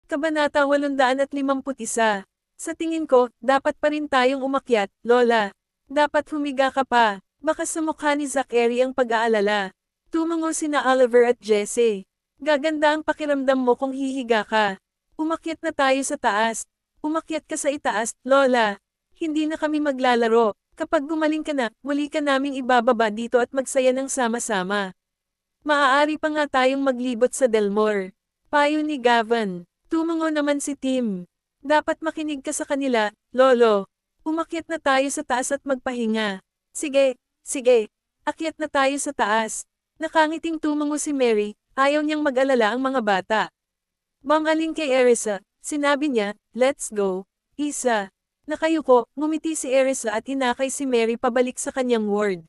Kabanata 851. Sa tingin ko, dapat pa rin tayong umakyat, Lola. Dapat humiga ka pa. Baka sa mukha ni Zachary ang pag-aalala. Tumango sina Oliver at Jesse. Gaganda ang pakiramdam mo kung hihiga ka. Umakyat na tayo sa taas. Umakyat ka sa itaas, Lola. Hindi na kami maglalaro. Kapag gumaling ka na, muli ka naming ibababa dito at magsaya ng sama-sama. Maaari pa nga tayong maglibot sa Delmore. Payo ni Gavin. Tumango naman si Tim. Dapat makinig ka sa kanila, Lolo. Umakyat na tayo sa taas at magpahinga. Sige, sige. Akyat na tayo sa taas. Nakangiting tumango si Mary, ayaw niyang mag-alala ang mga bata. Mangaling kay Erisa, sinabi niya, let's go, Isa. Nakayuko, ngumiti si Erisa at inakay si Mary pabalik sa kanyang ward.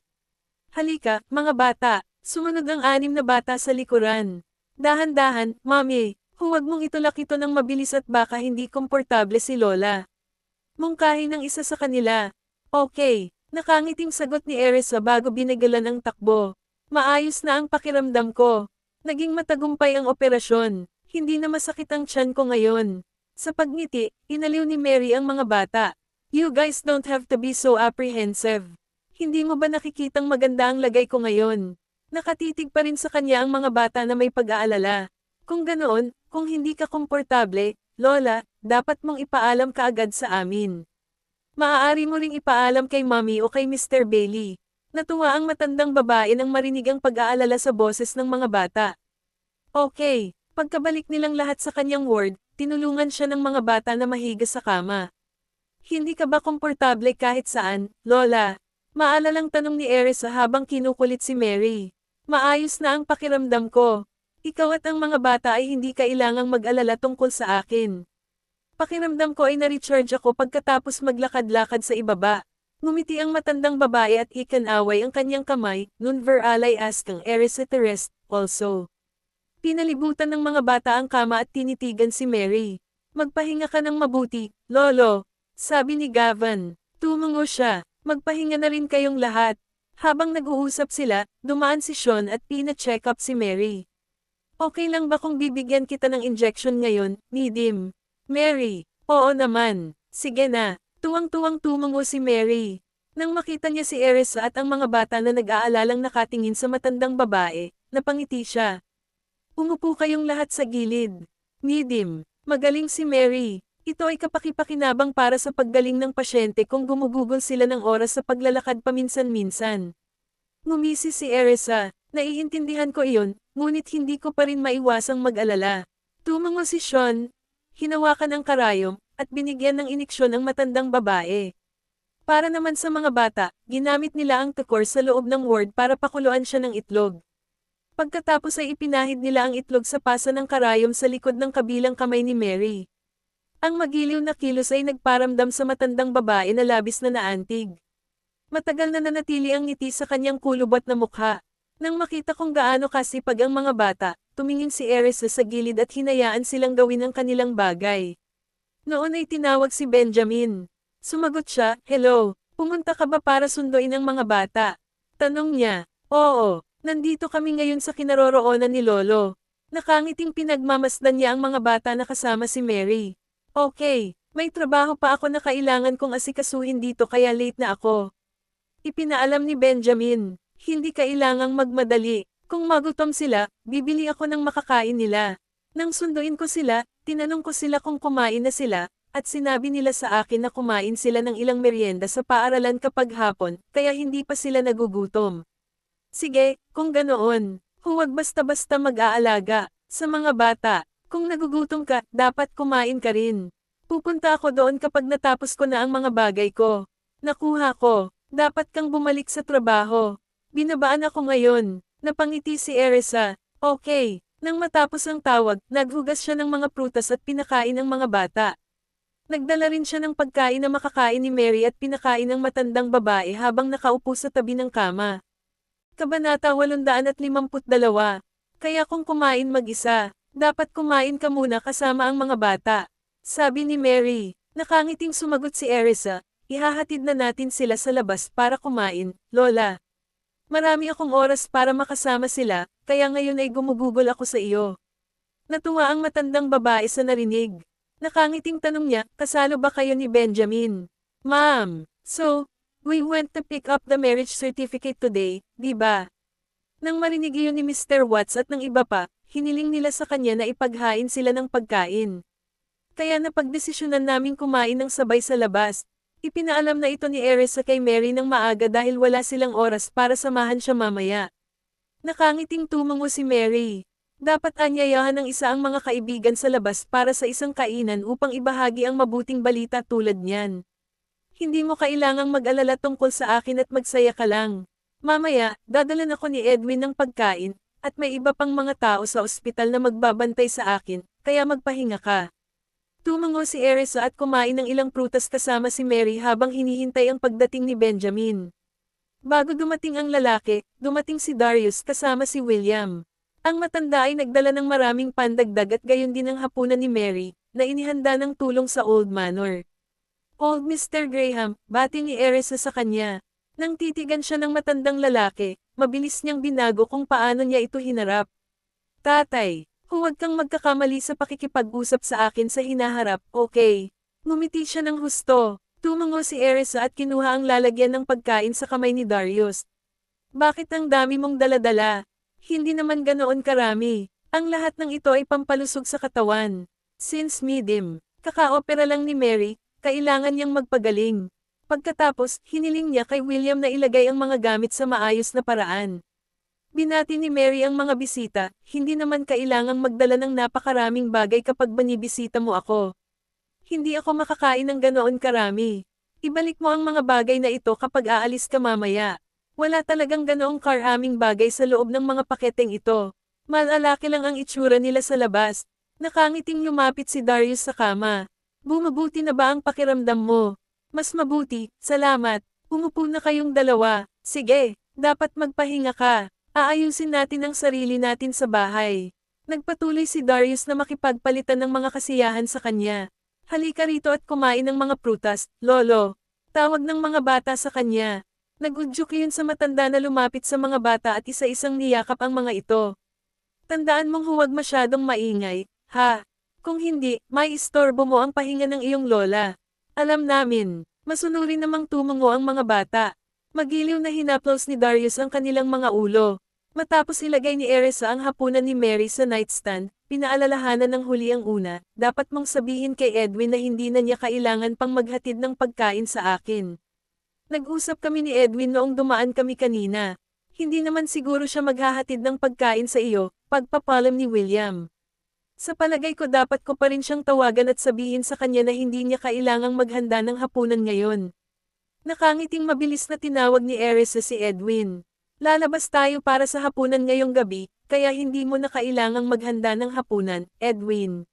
Halika, mga bata. Sumunod ang 6 na bata sa likuran. Dahan-dahan, Mami. Huwag mong itulak ito ng mabilis at baka hindi komportable si Lola. Mungkahi ng isa sa kanila. Okay, nakangiting sagot ni Erisa bago binagalan ang takbo. Maayos na ang pakiramdam ko. Naging matagumpay ang operasyon. Hindi na masakit ang tiyan ko ngayon. Sa pagngiti, inaliw ni Mary ang mga bata. You guys don't have to be so apprehensive. Hindi mo ba nakikitang maganda ang lagay ko ngayon? Nakatitig pa rin sa kanya ang mga bata na may pag-aalala. Kung ganoon, kung hindi ka komportable, Lola, dapat mong ipaalam ka agad sa amin. Maaari mo ring ipaalam kay Mommy o kay Mr. Bailey. Natuwa ang matandang babae nang marinig ang pag-aalala sa boses ng mga bata. Okay, pagkabalik nilang lahat sa kanyang ward, tinulungan siya ng mga bata na mahiga sa kama. Hindi ka ba komportable kahit saan, Lola? Maalalang tanong ni Erisa habang kinukulit si Mary. Maayos na ang pakiramdam ko. Ikaw at ang mga bata ay hindi kailangang mag-alala tungkol sa akin. Pakiramdam ko ay na-recharge ako pagkatapos maglakad-lakad sa ibaba. Ngumiti ang matandang babae at ikanaway ang kanyang kamay, nun veralay askang Erisa to rest, also. Pinalibutan ng mga bata ang kama at tinitigan si Mary. Magpahinga ka ng mabuti, Lolo. Sabi ni Gavin. Tumango siya. Magpahinga na rin kayong lahat. Habang nag-uusap sila, dumaan si Sean at pina-check up si Mary. Okay lang ba kung bibigyan kita ng injection ngayon, Nidim? Mary, oo naman. Sige na. Tuwang-tuwang tumango si Mary. Nang makita niya si Erisa at ang mga bata na nag-aalalang nakatingin sa matandang babae, napangiti siya. Umupo kayong lahat sa gilid. Nidim, magaling si Mary. Ito ay kapaki-pakinabang para sa paggaling ng pasyente kung gumugugol sila ng oras sa paglalakad paminsan-minsan. Ngumisi si Erisa. Naiintindihan ko iyon, ngunit hindi ko pa rin maiwasang mag-alala. Tumango si Sean. Hinawakan ang karayom, at binigyan ng iniksyon ang matandang babae. Para naman sa mga bata, ginamit nila ang tukor sa loob ng ward para pakuluan siya ng itlog. Pagkatapos ay ipinahid nila ang itlog sa pasa ng karayom sa likod ng kabilang kamay ni Mary. Ang magiliw na kilos ay nagparamdam sa matandang babae na labis na naantig. Matagal na nanatili ang ngiti sa kanyang kulubot na mukha. Nang makita kung gaano kasipag ang mga bata, tumingin si Erisa sa gilid at hinayaan silang gawin ang kanilang bagay. Noon ay tinawag si Benjamin. Sumagot siya, hello, pumunta ka ba para sunduin ang mga bata? Tanong niya, oo, nandito kami ngayon sa kinaroroonan ni Lolo. Nakangiting pinagmamasdan niya ang mga bata na kasama si Mary. Okay, may trabaho pa ako na kailangan kong asikasuhin dito kaya late na ako. Ipinaalam ni Benjamin. Hindi kailangang magmadali. Kung magutom sila, bibili ako ng makakain nila. Nang sunduin ko sila, tinanong ko sila kung kumain na sila, at sinabi nila sa akin na kumain sila ng ilang merienda sa paaralan kapag hapon, kaya hindi pa sila nagugutom. Sige, kung ganoon, huwag basta-basta mag-aalaga. Sa mga bata, kung nagugutom ka, dapat kumain ka rin. Pupunta ako doon kapag natapos ko na ang mga bagay ko. Nakuha ko, dapat kang bumalik sa trabaho. Binabaan ako ngayon. Napangiti si Erisa. Okay. Nang matapos ang tawag, naghugas siya ng mga prutas at pinakain ang mga bata. Nagdala rin siya ng pagkain na makakain ni Mary at pinakain ng matandang babae habang nakaupo sa tabi ng kama. Kabanata 852. Kaya kung kumain mag-isa, dapat kumain ka muna kasama ang mga bata. Sabi ni Mary. Nakangiting sumagot si Erisa. Ihahatid na natin sila sa labas para kumain, Lola. Marami akong oras para makasama sila, kaya ngayon ay gumugugol ako sa iyo. Natuwa ang matandang babae sa narinig. Nakangiting tanong niya, kasalo ba kayo ni Benjamin? Ma'am, so, we went to pick up the marriage certificate today, di ba? Nang marinig iyon ni Mr. Watts at ng iba pa, hiniling nila sa kanya na ipaghain sila ng pagkain. Kaya napagdesisyonan naming kumain ng sabay sa labas. Ipinaalam na ito ni Erisa kay Mary ng maaga dahil wala silang oras para samahan siya mamaya. Nakangiting tumango si Mary. Dapat anyayahan ng isa ang mga kaibigan sa labas para sa isang kainan upang ibahagi ang mabuting balita tulad niyan. Hindi mo kailangang mag-alala tungkol sa akin at magsaya ka lang. Mamaya, dadalan ako ni Edwin ng pagkain, at may iba pang mga tao sa ospital na magbabantay sa akin, kaya magpahinga ka. Tumango si Erisa at kumain ng ilang prutas kasama si Mary habang hinihintay ang pagdating ni Benjamin. Bago dumating ang lalaki, dumating si Darius kasama si William. Ang matanda ay nagdala ng maraming pandagdag at gayon din ang hapunan ni Mary, na inihanda ng tulong sa Old Manor. Old Mr. Graham, bati ni Erisa sa kanya. Nang titigan siya ng matandang lalaki, mabilis niyang binago kung paano niya ito hinarap. Tatay, huwag kang magkakamali sa pakikipag-usap sa akin sa hinaharap, okay? Ngumiti siya ng husto. Tumango si Erisa at kinuha ang lalagyan ng pagkain sa kamay ni Darius. Bakit ang dami mong daladala? Hindi naman ganoon karami. Ang lahat ng ito ay pampalusog sa katawan. Since medium, kaka-opera lang ni Mary, kailangan niyang magpagaling. Pagkatapos, hiniling niya kay William na ilagay ang mga gamit sa maayos na paraan. Binati ni Mary ang mga bisita, hindi naman kailangang magdala ng napakaraming bagay kapag binibisita mo ako. Hindi ako makakain ng ganoon karami. Ibalik mo ang mga bagay na ito kapag aalis ka mamaya. Wala talagang ganoong karaming bagay sa loob ng mga paketeng ito. Malalaki lang ang itsura nila sa labas. Nakangiting lumapit si Darius sa kama. Bumubuti na ba ang pakiramdam mo? Mas mabuti, salamat. Umupo na kayong dalawa. Sige, dapat magpahinga ka. Aayusin natin ang sarili natin sa bahay. Nagpatuloy si Darius na makipagpalitan ng mga kasiyahan sa kanya. Halika rito at kumain ng mga prutas, lolo. Tawag ng mga bata sa kanya. Nagudyok yun sa matanda na lumapit sa mga bata at isa-isang niyakap ang mga ito. Tandaan mong huwag masyadong maingay, ha? Kung hindi, may istorbo mo ang pahinga ng iyong lola. Alam namin, masunuri namang tumango ang mga bata. Magiliw na hinaplos ni Darius ang kanilang mga ulo. Matapos ilagay ni Erisa ang hapunan ni Mary sa nightstand, pinaalalahanan ng huli ang una, dapat mong sabihin kay Edwin na hindi na niya kailangan pang maghatid ng pagkain sa akin. Nag-usap kami ni Edwin noong dumaan kami kanina. Hindi naman siguro siya maghahatid ng pagkain sa iyo, pagpapalam ni William. Sa palagay ko dapat ko pa rin siyang tawagan at sabihin sa kanya na hindi niya kailangang maghanda ng hapunan ngayon. Nakangiting mabilis na tinawag ni Erisa si Edwin. Lalabas tayo para sa hapunan ngayong gabi, kaya hindi mo na kailangang maghanda ng hapunan, Edwin.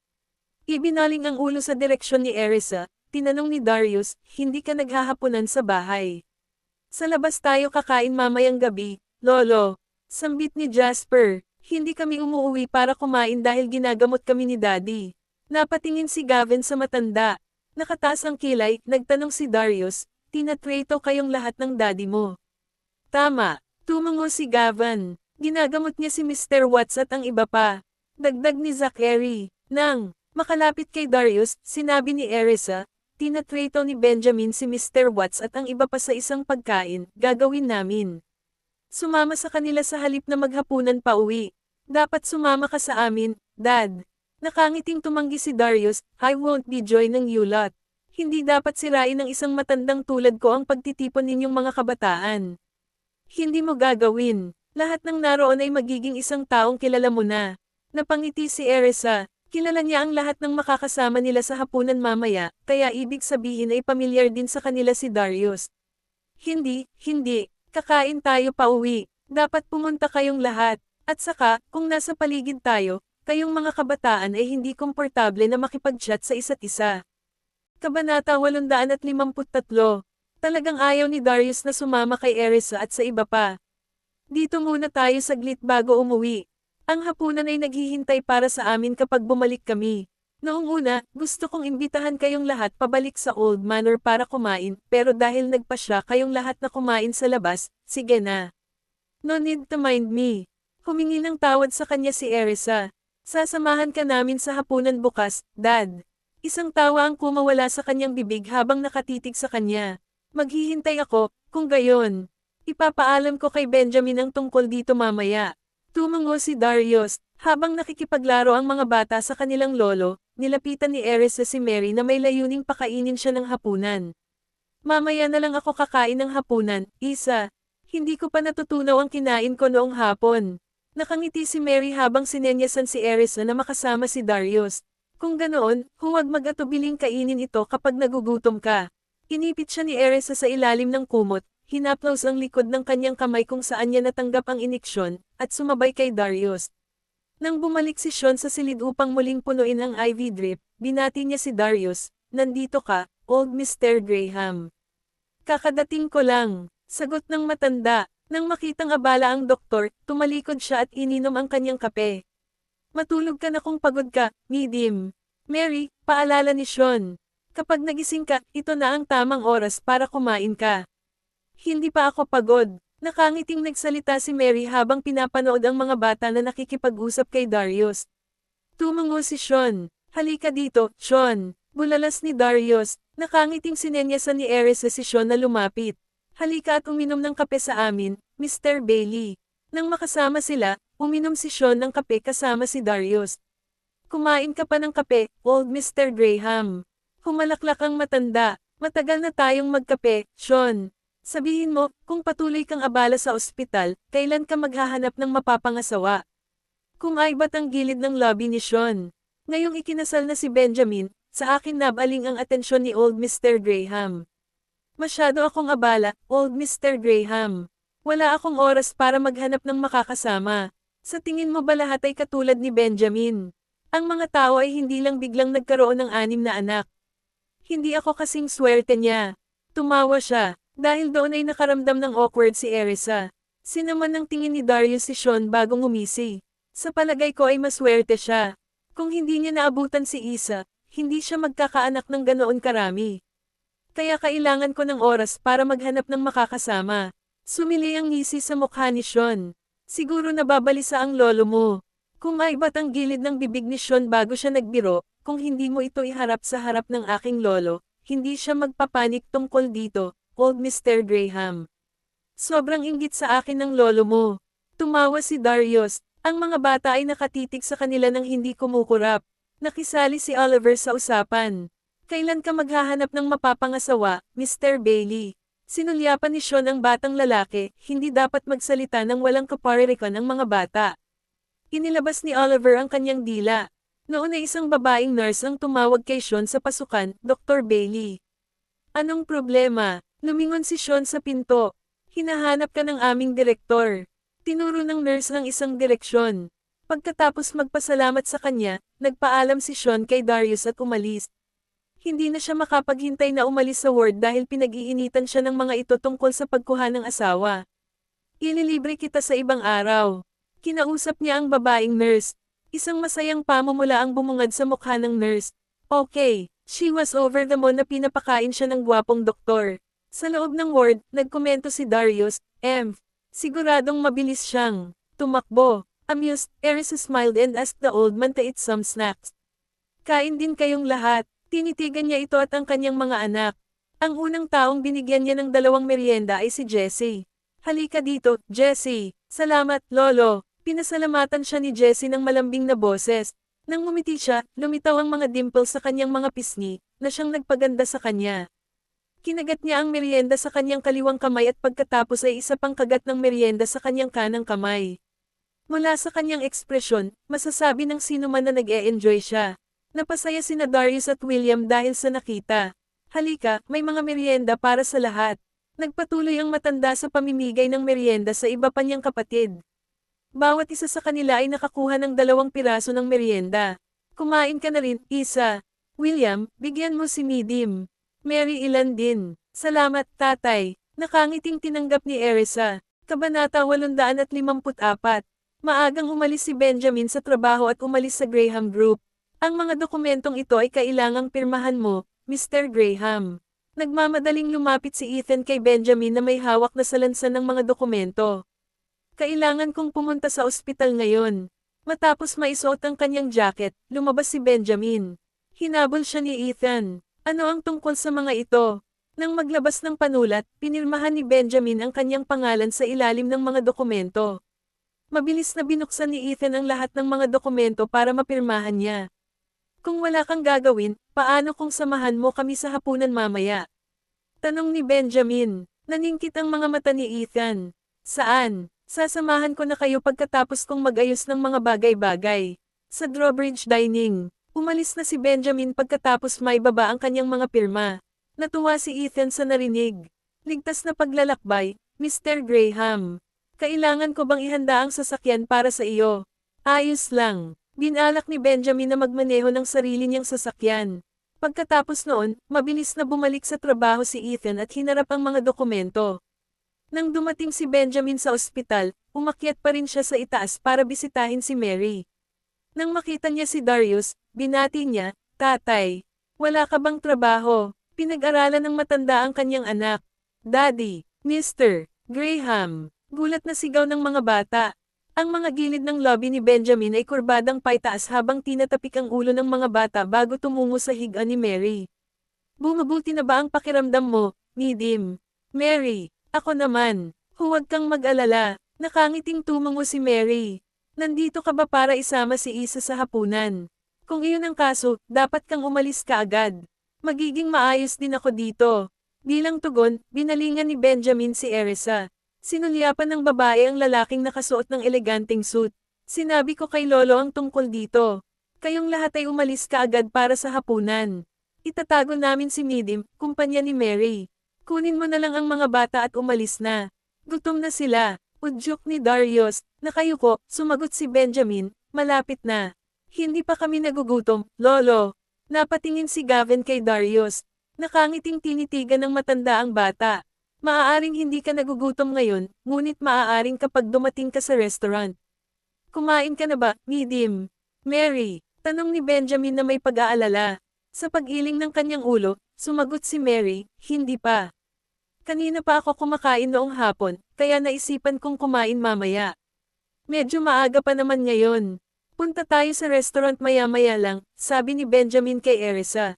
Ibinaling ang ulo sa direksyon ni Erisa. Tinanong ni Darius, hindi ka naghahapunan sa bahay. Sa labas tayo kakain mamayang gabi, lolo. Sambit ni Jasper, hindi kami umuwi para kumain dahil ginagamot kami ni Daddy. Napatingin si Gavin sa matanda. Nakataas ang kilay, nagtanong si Darius, tinatrato kayong lahat ng daddy mo. Tama, tumango si Gavin. Ginagamot niya si Mr. Watts at ang iba pa. Dagdag ni Zachary. Nang makalapit kay Darius, sinabi ni Erisa, tinatrato ni Benjamin si Mr. Watts at ang iba pa sa isang pagkain, gagawin namin. Sumama sa kanila sa halip na maghapunan pa uwi. Dapat sumama ka sa amin, Dad. Nakangiting tumanggi si Darius, I won't be joining you lot. Hindi dapat sirain ng isang matandang tulad ko ang pagtitipon ninyong mga kabataan. Hindi mo gagawin. Lahat ng naroon ay magiging isang taong kilala mo na. Napangiti si Erisa. Kilala niya ang lahat ng makakasama nila sa hapunan mamaya, kaya ibig sabihin ay pamilyar din sa kanila si Darius. Hindi, kakain tayo pa uwi. Dapat pumunta kayong lahat. At saka, kung nasa paligid tayo, kayong mga kabataan ay hindi komportable na makipag-chat sa isa't isa. Kabanata 853. Talagang ayaw ni Darius na sumama kay Erisa at sa iba pa. Dito muna tayo saglit bago umuwi. Ang hapunan ay naghihintay para sa amin kapag bumalik kami. Noong una, gusto kong imbitahan kayong lahat pabalik sa Old Manor para kumain, pero dahil nagpasya kayong lahat na kumain sa labas, sige na. No need to mind me. Humingi ng tawad sa kanya si Erisa. Sasamahan ka namin sa hapunan bukas, Dad. Isang tawa ang kumawala sa kanyang bibig habang nakatitig sa kanya. Maghihintay ako, kung gayon. Ipapaalam ko kay Benjamin ang tungkol dito mamaya. Tumango si Darius, habang nakikipaglaro ang mga bata sa kanilang lolo, nilapitan ni Eris si Mary na may layuning pakainin siya ng hapunan. Mamaya na lang ako kakain ng hapunan, Isa. Hindi ko pa natutunaw ang kinain ko noong hapon. Nakangiti si Mary habang sinenyasan si Eris na makasama si Darius. Kung ganoon, huwag mag-atubiling kainin ito kapag nagugutom ka. Inipit siya ni Eris sa ilalim ng kumot, hinaplos ang likod ng kanyang kamay kung saan niya natanggap ang iniksyon, at sumabay kay Darius. Nang bumalik si Sean sa silid upang muling punuin ang IV drip, binati niya si Darius, "Nandito ka, old Mr. Graham." "Kakadating ko lang," sagot ng matanda. Nang makitang abala ang doktor, tumalikod siya at ininom ang kanyang kape. "Matulog ka na kung pagod ka, medium." "Mary," paalala ni Sean. "Kapag nagising ka, ito na ang tamang oras para kumain ka." "Hindi pa ako pagod." Nakangiting nagsalita si Mary habang pinapanood ang mga bata na nakikipag-usap kay Darius. Tumango si Sean. "Halika dito, Sean." Bulalas ni Darius. Nakangiting sinenyasan ni Eris si Sean na lumapit. "Halika at uminom ng kape sa amin, Mr. Bailey." Nang makasama sila, uminom si Sean ng kape kasama si Darius. "Kumain ka pa ng kape, old Mr. Graham." Humalaklak ang matanda. "Matagal na tayong magkape, Sean. Sabihin mo, kung patuloy kang abala sa ospital, kailan ka maghahanap ng mapapangasawa?" Kumaibat ang gilid ng lobby ni Sean. Ngayong ikinasal na si Benjamin, sa akin nabaling ang atensyon ni old Mr. Graham. "Masyado akong abala, old Mr. Graham. Wala akong oras para maghanap ng makakasama. Sa tingin mo ba lahat ay katulad ni Benjamin? Ang mga tao ay hindi lang biglang nagkaroon ng 6 na anak. Hindi ako kasing swerte niya." Tumawa siya. Dahil doon ay nakaramdam ng awkward si Erisa. Sinaman ng tingin ni Darius si Sean bago ngumisi. "Sa palagay ko ay maswerte siya. Kung hindi niya naabutan si Isa, hindi siya magkakaanak ng ganoon karami. Kaya kailangan ko ng oras para maghanap ng makakasama." Sumili ang ngisi sa mukha ni Sean. "Siguro nababalisa ang lolo mo." Kumaibat ang gilid ng bibig ni Sean bago siya nagbiro, "Kung hindi mo ito iharap sa harap ng aking lolo, hindi siya magpapanik tungkol dito, old Mr. Graham. Sobrang inggit sa akin ng lolo mo." Tumawa si Darius. Ang mga bata ay nakatitig sa kanila nang hindi kumukurap. Nakisali si Oliver sa usapan. "Kailan ka maghahanap ng mapapangasawa, Mr. Bailey?" Sinulyapan ni Sean ang batang lalaki, hindi dapat magsalita ng walang kaparirikan ang mga bata. Inilabas ni Oliver ang kanyang dila. Noon ay isang babaeng nurse ang tumawag kay Sean sa pasukan, "Dr. Bailey." "Anong problema?" Lumingon si Sean sa pinto. "Hinahanap ka ng aming direktor." Tinuro ng nurse ang isang direksyon. Pagkatapos magpasalamat sa kanya, nagpaalam si Sean kay Darius at umalis. Hindi na siya makapaghintay na umalis sa ward dahil pinag-iinitan siya ng mga ito tungkol sa pagkuha ng asawa. "Ililibre kita sa ibang araw." Kinausap niya ang babaeng nurse. Isang masayang pamumula ang bumungad sa mukha ng nurse. "Okay." She was over the moon na pinapakain siya ng gwapong doktor. Sa loob ng ward, nagkomento si Darius, Siguradong mabilis siyang tumakbo." Amused, Eris smiled and asked the old man to eat some snacks. "Kain din kayong lahat." Tinitigan niya ito at ang kanyang mga anak. Ang unang taong binigyan niya ng 2 merienda ay si Jessie. "Halika dito, Jessie." "Salamat, Lolo." Pinasalamatan siya ni Jessie ng malambing na boses. Nang ngumiti siya, lumitaw ang mga dimples sa kanyang mga pisngi, na siyang nagpaganda sa kanya. Kinagat niya ang merienda sa kanyang kaliwang kamay at pagkatapos ay isa pang kagat ng merienda sa kanyang kanang kamay. Mula sa kanyang ekspresyon, masasabi ng sino man na nag-e-enjoy siya. Napasaya sina Darius at William dahil sa nakita. "Halika, may mga merienda para sa lahat." Nagpatuloy ang matanda sa pamimigay ng merienda sa iba pa niyang kapatid. Bawat isa sa kanila ay nakakuha ng 2 piraso ng merienda. "Kumain ka na rin, Isa." "William, bigyan mo si Medium." "Mary, ilan din." "Salamat, tatay." Nakangiting tinanggap ni Erisa. Kabanata 854. Maagang umalis si Benjamin sa trabaho at umalis sa Graham Group. "Ang mga dokumentong ito ay kailangang pirmahan mo, Mr. Graham." Nagmamadaling lumapit si Ethan kay Benjamin na may hawak na salansan ng mga dokumento. "Kailangan kong pumunta sa ospital ngayon." Matapos maisuot ang kanyang jacket, lumabas si Benjamin. Hinabol siya ni Ethan. Ano ang tungkol sa mga ito? Nang maglabas ng panulat, pinirmahan ni Benjamin ang kanyang pangalan sa ilalim ng mga dokumento. Mabilis na binuksan ni Ethan ang lahat ng mga dokumento para mapirmahan niya. Kung wala kang gagawin, paano kung samahan mo kami sa hapunan mamaya? Tanong ni Benjamin. Naningkit ang mga mata ni Ethan. Saan? Sasamahan ko na kayo pagkatapos kong mag-ayos ng mga bagay-bagay. Sa drawbridge dining. Umalis na si Benjamin pagkatapos maibaba ang kanyang mga pirma. Natuwa si Ethan sa narinig. Ligtas na paglalakbay, Mr. Graham. Kailangan ko bang ihanda ang sasakyan para sa iyo? Ayos lang. Binalak ni Benjamin na magmaneho ng sarili niyang sasakyan. Pagkatapos noon, mabilis na bumalik sa trabaho si Ethan at hinarap ang mga dokumento. Nang dumating si Benjamin sa ospital, umakyat pa rin siya sa itaas para bisitahin si Mary. Nang makita niya si Darius, binati niya, "Tatay, wala ka bang trabaho?" Pinag-aralan ng matanda ang kanyang anak. "Daddy, Mr. Graham." Gulat na sigaw ng mga bata. Ang mga gilid ng lobby ni Benjamin ay kurbadang paitaas habang tinatapik ang ulo ng mga bata bago tumungo sa higa ni Mary. "Bumubuti na ba ang pakiramdam mo, Nidim?" "Mary, ako naman. Huwag kang mag-alala." Nakangiting tumungo si Mary. "Nandito ka ba para isama si Isa sa hapunan? Kung iyon ang kaso, dapat kang umalis ka agad. Magiging maayos din ako dito." Bilang tugon, binalingan ni Benjamin si Erisa. Sinulyapan ng babae ang lalaking nakasuot ng eleganteng suit. "Sinabi ko kay Lolo ang tungkol dito. Kayong lahat ay umalis ka agad para sa hapunan. Itatago namin si Nidim, kumpanya ni Mary. Kunin mo na lang ang mga bata at umalis na. Gutom na sila." Udyok ni Darius. Nakayuko, sumagot si Benjamin, "Malapit na." "Hindi pa kami nagugutom, Lolo." Napatingin si Gavin kay Darius. Nakangiting tinitigan ng matanda ang bata. "Maaaring hindi ka nagugutom ngayon, ngunit maaaring kapag dumating ka sa restaurant." "Kumain ka na ba, Nidim?" "Mary?" Tanong ni Benjamin na may pag-aalala. Sa pag-iling ng kanyang ulo, sumagot si Mary, "Hindi pa. Kanina pa ako kumakain noong hapon, kaya naisipan kong kumain mamaya. Medyo maaga pa naman ngayon. Punta tayo sa restaurant maya-maya lang," sabi ni Benjamin kay Erisa.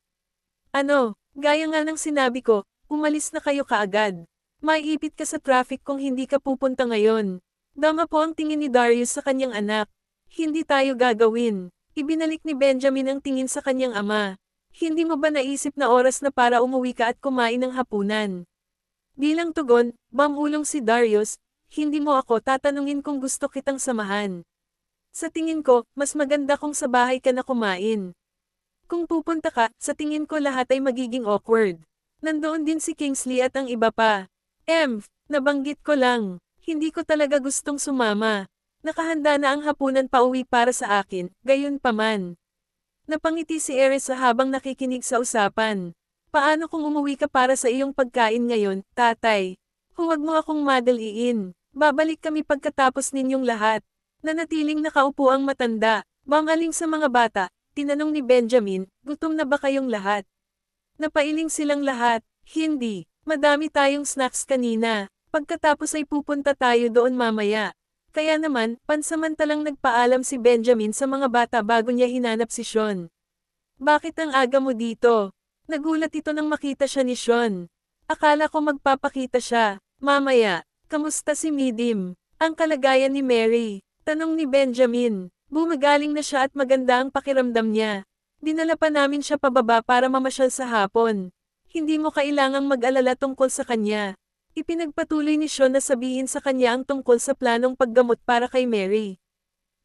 "Ano, gaya nga ng sinabi ko, umalis na kayo kaagad. Maiipit ka sa traffic kung hindi ka pupunta ngayon." Dama po ang tingin ni Darius sa kanyang anak. "Hindi tayo gagawin." Ibinalik ni Benjamin ang tingin sa kanyang ama. "Hindi mo ba naisip na oras na para umuwi ka at kumain ng hapunan?" Bilang tugon, bumulong si Darius, "Hindi mo ako tatanungin kung gusto kitang samahan. Sa tingin ko, mas maganda kung sa bahay ka na kumain. Kung pupunta ka, sa tingin ko lahat ay magiging awkward. Nandoon din si Kingsley at ang iba pa. Nabanggit ko lang. Hindi ko talaga gustong sumama. Nakahanda na ang hapunan pauwi para sa akin, gayon paman." Napangiti si Erisa habang nakikinig sa usapan. "Paano kung umuwi ka para sa iyong pagkain ngayon, tatay? Huwag mo akong madaliin. Babalik kami pagkatapos ninyong lahat." Nanatiling nakaupo ang matanda. Bangaling sa mga bata, tinanong ni Benjamin, "Gutom na ba kayong lahat?" Napailing silang lahat. "Hindi. Madami tayong snacks kanina. Pagkatapos ay pupunta tayo doon mamaya." Kaya naman, pansamantalang nagpaalam si Benjamin sa mga bata bago niya hinanap si Sean. "Bakit ang aga mo dito?" Nagulat ito nang makita siya ni Sean. "Akala ko magpapakita siya. Mamaya." "Kamusta si Nidim? Ang kalagayan ni Mary?" Tanong ni Benjamin. "Bumagaling na siya at maganda ang pakiramdam niya. Dinala pa namin siya pababa para mamasyal sa hapon. Hindi mo kailangang mag-alala tungkol sa kanya." Ipinagpatuloy ni Sean na sabihin sa kanya ang tungkol sa planong paggamot para kay Mary.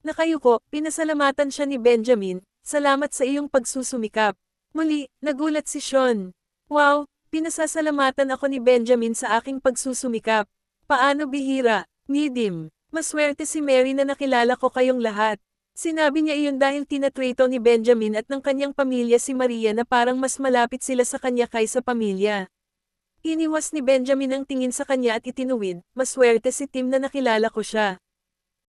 Nakayuko, pinasalamatan siya ni Benjamin, "Salamat sa iyong pagsusumikap." Muli, nagulat si Sean. "Wow, pinasasalamatan ako ni Benjamin sa aking pagsusumikap. Paano bihira, Nidim? Maswerte si Mary na nakilala ko kayong lahat." Sinabi niya iyon dahil tinatrato ni Benjamin at ng kanyang pamilya si Maria na parang mas malapit sila sa kanya kaysa pamilya. Iniwas ni Benjamin ang tingin sa kanya at itinuwid, "Maswerte si Tim na nakilala ko siya."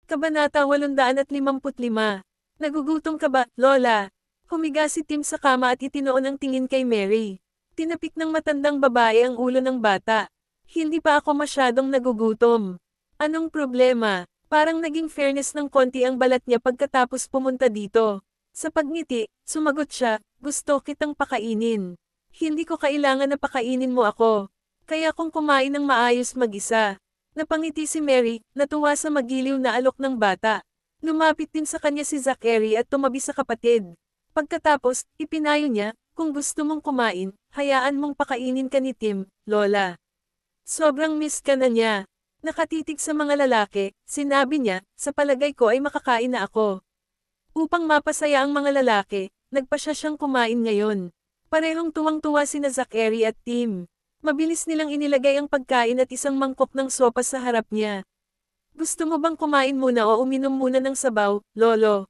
Kabanata 855. Nagugutom ka ba, Lola? Humiga si Tim sa kama at itinoon ang tingin kay Mary. Tinapik ng matandang babae ang ulo ng bata. "Hindi pa ako masyadong nagugutom." "Anong problema?" Parang naging fairness ng konti ang balat niya pagkatapos pumunta dito. Sa pagngiti, sumagot siya, gusto kitang pakainin. Hindi ko kailangan na pakainin mo ako. Kaya kung kumain ng maayos mag-isa. Napangiti si Mary, natuwa sa magiliw na alok ng bata. Lumapit din sa kanya si Zachary at tumabi sa kapatid. Pagkatapos, ipinayo niya, kung gusto mong kumain, hayaan mong pakainin ka ni Tim, Lola. Sobrang miss ka na niya. Nakatitig sa mga lalaki, sinabi niya, sa palagay ko ay makakain na ako. Upang mapasaya ang mga lalaki, nagpasya siyang kumain ngayon. Parehong tuwang-tuwa sina Zachary at Tim. Mabilis nilang inilagay ang pagkain at isang mangkok ng sopa sa harap niya. Gusto mo bang kumain muna o uminom muna ng sabaw, Lolo?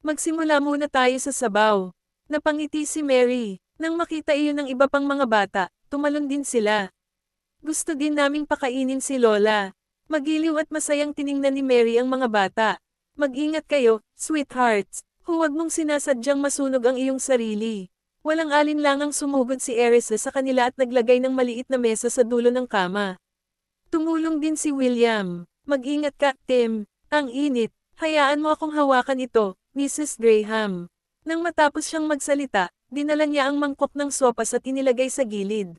Magsimula muna tayo sa sabaw. Napangiti si Mary. Nang makita iyon ng iba pang mga bata, tumalon din sila. Gusto din naming pakainin si Lola. Magiliw at masayang tiningnan ni Mary ang mga bata. Mag-ingat kayo, sweethearts. Huwag mong sinasadyang masunog ang iyong sarili. Walang alinlangang sumugod si Erisa sa kanila at naglagay ng maliit na mesa sa dulo ng kama. Tumulong din si William. Mag-ingat ka, Tim. Ang init. Hayaan mo akong hawakan ito, Mrs. Graham. Nang matapos siyang magsalita, dinala niya ang mangkok ng sopas at inilagay sa gilid.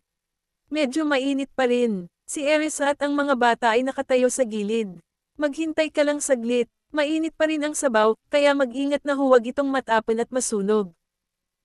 Medyo mainit pa rin. Si Erisa at ang mga bata ay nakatayo sa gilid. Maghintay ka lang saglit. Mainit pa rin ang sabaw, kaya mag-ingat na huwag itong matapon at masunog.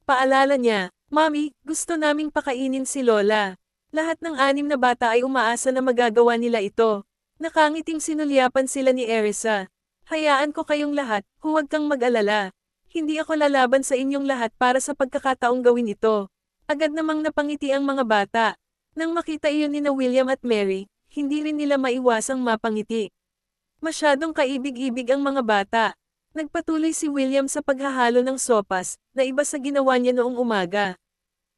Paalala niya, Mami, gusto naming pakainin si Lola. Lahat ng 6 na bata ay umaasa na magagawa nila ito. Nakangiting sinulyapan sila ni Erisa. Hayaan ko kayong lahat, huwag kang mag-alala. Hindi ako lalaban sa inyong lahat para sa pagkakataong gawin ito. Agad namang napangiti ang mga bata. Nang makita iyon ni na William at Mary, hindi rin nila maiwasang mapangiti. Masyadong kaibig-ibig ang mga bata. Nagpatuloy si William sa paghahalo ng sopas, na iba sa ginawa niya noong umaga.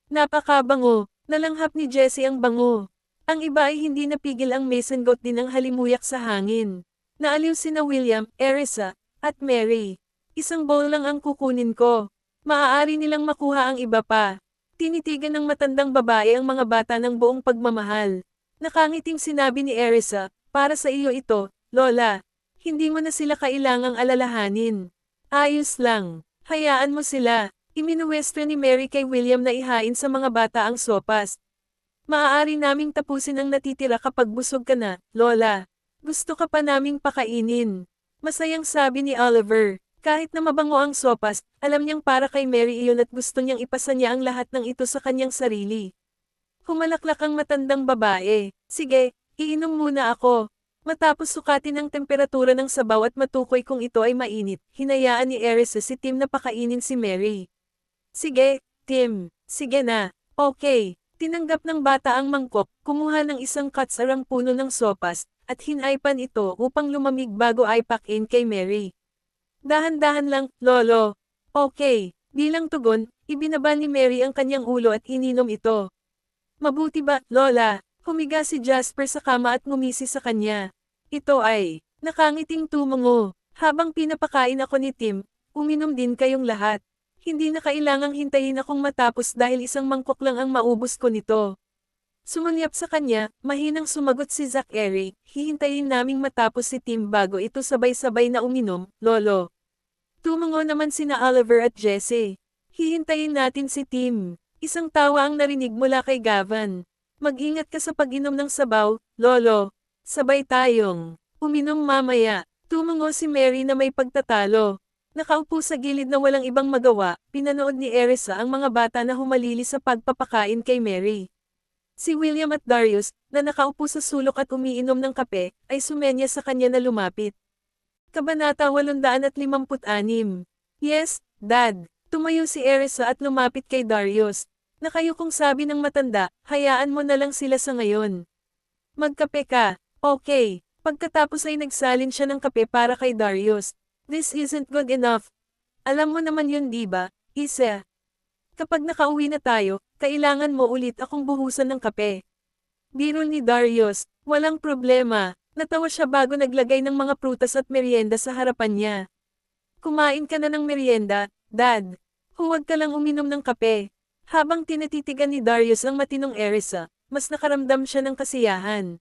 Napakabango, nalanghap ni Jessie ang bango. Ang iba ay hindi napigil ang mason goat din ang halimuyak sa hangin. Naaliw sina William, Erisa, at Mary. Isang bowl lang ang kukunin ko. Maaari nilang makuha ang iba pa. Tinitigan ng matandang babae ang mga bata ng buong pagmamahal. Nakangiting sinabi ni Erisa, para sa iyo ito, Lola. Hindi mo na sila kailangang alalahanin. Ayos lang. Hayaan mo sila. Iminuwestro ni Mary kay William na ihain sa mga bata ang sopas. Maaari naming tapusin ang natitira kapag busog ka na, Lola. Gusto ka pa naming pakainin. Masayang sabi ni Oliver. Kahit na mabango ang sopas, alam niyang para kay Mary iyon at gusto niyang ipasa niya ang lahat ng ito sa kanyang sarili. Humalaklak ang matandang babae. Sige, iinom muna ako. Matapos sukatin ang temperatura ng sabaw at matukoy kung ito ay mainit, hinayaan ni Erisa si Tim na pakainin si Mary. Sige, Tim. Sige na. Okay. Tinanggap ng bata ang mangkok, kumuha ng isang katsarang puno ng sopas, at hinaypan ito upang lumamig bago ipakin kay Mary. Dahan-dahan lang, Lolo. Okay. Bilang tugon, ibinaba ni Mary ang kanyang ulo at ininom ito. Mabuti ba, Lola? Humiga si Jasper sa kama at ngumisi sa kanya. Ito ay, nakangiting tumungo. Habang pinapakain ako ni Tim, uminom din kayong lahat. Hindi na kailangang hintayin akong matapos dahil isang mangkok lang ang maubos ko nito. Sumunyap sa kanya, mahinang sumagot si Zachary, hihintayin naming matapos si Tim bago ito sabay-sabay na uminom, Lolo. Tumungo naman sina Oliver at Jessie. Hihintayin natin si Tim. Isang tawa ang narinig mula kay Gavin. Mag-ingat ka sa pag-inom ng sabaw, Lolo. Sabay tayong uminom mamaya. Tumungo si Mary na may pagtatalo. Nakaupo sa gilid na walang ibang magawa, pinanood ni Erisa ang mga bata na humalili sa pagpapakain kay Mary. Si William at Darius, na nakaupo sa sulok at umiinom ng kape, ay sumenya sa kanya na lumapit. Kabanata 856. Yes, Dad. Tumayo si Erisa at lumapit kay Darius. Nakayukong sabi ng matanda, hayaan mo na lang sila sa ngayon. Magkape ka. Okay. Pagkatapos ay nagsalin siya ng kape para kay Darius. This isn't good enough. Alam mo naman yun diba, Isa? Kapag nakauwi na tayo, kailangan mo ulit akong buhusan ng kape. Biro ni Darius, walang problema. Natawa siya bago naglagay ng mga prutas at merienda sa harapan niya. Kumain ka na ng merienda, Dad. Huwag ka lang uminom ng kape. Habang tinatitigan ni Darius ang matinong Erisa, mas nakaramdam siya ng kasiyahan.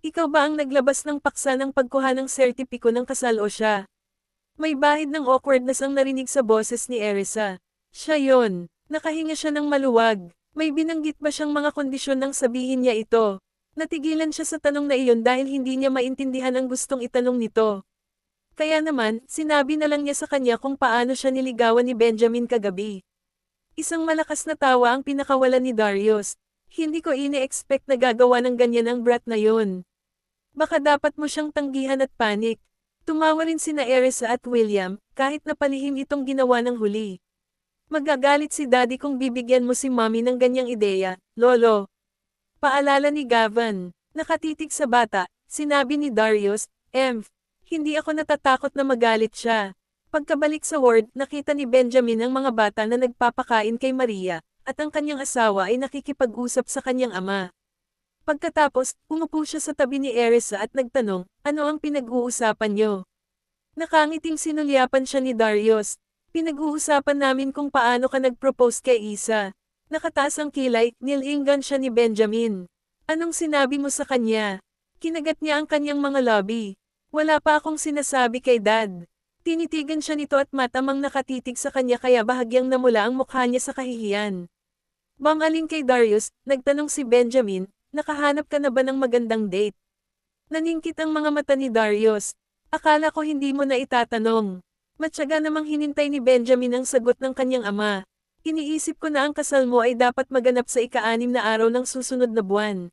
Ikaw ba ang naglabas ng paksa ng pagkuha ng sertipiko ng kasal o siya? May bahid ng awkwardness ang narinig sa boses ni Erisa. Siya yon. Nakahinga siya ng maluwag. May binanggit ba siyang mga kondisyon nang sabihin niya ito? Natigilan siya sa tanong na iyon dahil hindi niya maintindihan ang gustong itanong nito. Kaya naman, sinabi na lang niya sa kanya kung paano siya niligawan ni Benjamin kagabi. Isang malakas na tawa ang pinakawalan ni Darius. Hindi ko ine-expect na gagawa ng ganyan ang brat na yon. Baka dapat mo siyang tanggihan at panik. Tumawa rin sina Erisa at William, kahit na palihim itong ginawa ng huli. Magagalit si Daddy kung bibigyan mo si Mommy ng ganyang ideya, Lolo. Paalala ni Gavin. Nakatitig sa bata, sinabi ni Darius, hindi ako natatakot na magalit siya. Pagkabalik sa ward, nakita ni Benjamin ang mga bata na nagpapakain kay Maria, at ang kanyang asawa ay nakikipag-usap sa kanyang ama. Pagkatapos, umupo siya sa tabi ni Erisa at nagtanong, ano ang pinag-uusapan niyo? Nakangiting sinulyapan siya ni Darius. Pinag-uusapan namin kung paano ka nag-propose kay Isa. Nakataas ang kilay, nilinggan siya ni Benjamin. Anong sinabi mo sa kanya? Kinagat niya ang kanyang mga labi. Wala pa akong sinasabi kay Dad. Tinitigan siya nito at matamang nakatitig sa kanya kaya bahagyang namula ang mukha niya sa kahihiyan. Bangaling kay Darius, nagtanong si Benjamin, nakahanap ka na ba ng magandang date? Naningkit ang mga mata ni Darius. Akala ko hindi mo na itatanong. Matyaga namang hinintay ni Benjamin ang sagot ng kanyang ama. Iniisip ko na ang kasal mo ay dapat maganap sa ika-6 na araw ng susunod na buwan.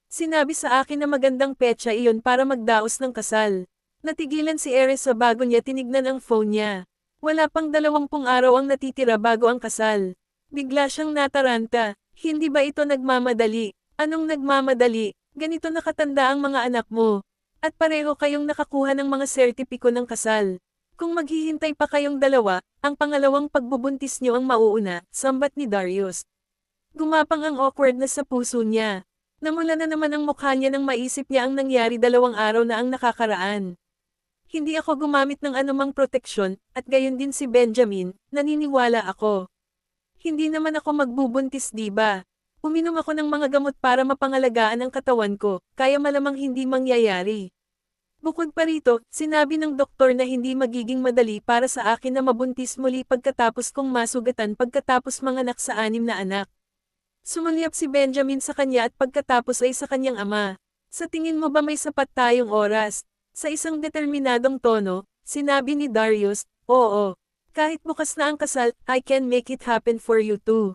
Sinabi sa akin na magandang petsa iyon para magdaos ng kasal. Natigilan si Erisa bago niya tinignan ang phone niya. Wala pang 20 araw ang natitira bago ang kasal. Bigla siyang nataranta. Hindi ba ito nagmamadali? Anong nagmamadali? Ganito nakatanda ang mga anak mo. At pareho kayong nakakuha ng mga sertipiko ng kasal. Kung maghihintay pa kayong dalawa, ang pangalawang pagbubuntis niyo ang mauuna, sambat ni Darius. Gumapang ang awkwardness sa puso niya. Namula na naman ang mukha niya nang maisip niya ang nangyari 2 araw na ang nakakaraan. Hindi ako gumamit ng anumang proteksyon, at gayon din si Benjamin, naniniwala ako. Hindi naman ako magbubuntis diba? Uminom ako ng mga gamot para mapangalagaan ang katawan ko, kaya malamang hindi mangyayari. Bukod pa rito, sinabi ng doktor na hindi magiging madali para sa akin na mabuntis muli pagkatapos kong masugatan pagkatapos manganak sa 6 na anak. Sumulyap si Benjamin sa kanya at pagkatapos ay sa kanyang ama. Sa tingin mo ba may sapat tayong oras? Sa isang determinadong tono, sinabi ni Darius, oo. Kahit bukas na ang kasal, I can make it happen for you too.